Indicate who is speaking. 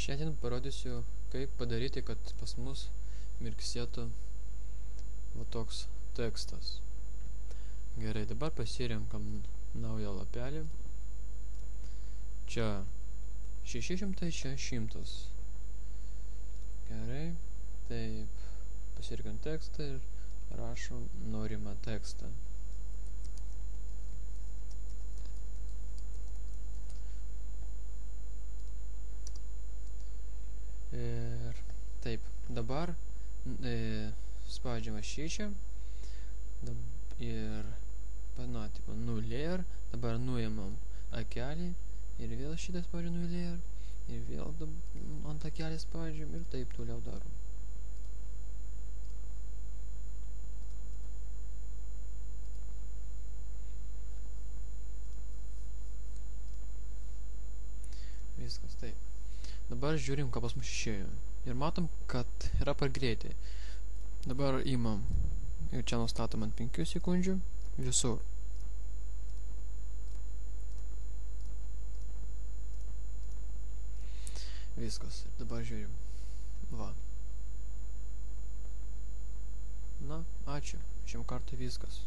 Speaker 1: Šiandien parodysiu, kaip padaryti, kad pas mus mirksėtų va toks tekstas. Gerai, dabar pasirenkam naują lapelį. Čia 600, čia 100. Gerai, taip, pasirenkam tekstą ir rašom norimą tekstą. Ir taip, dabar spaudžiama šičia ir tipo new layer, dabar nuimam akelį ir vėl šitą spaudžiam new layer ir vėl ant akelį spaudžiam ir taip toliau darom. Viskas taip. Dabar žiūrim, ką pas mus išėjo. Ir matom, kad yra per greitai. Dabar imam ir čia nustatom ant 5 sekundžių visur. Viskas. Ir dabar žiūrim. Va. Na, ačiū. Šiam kartui viskas.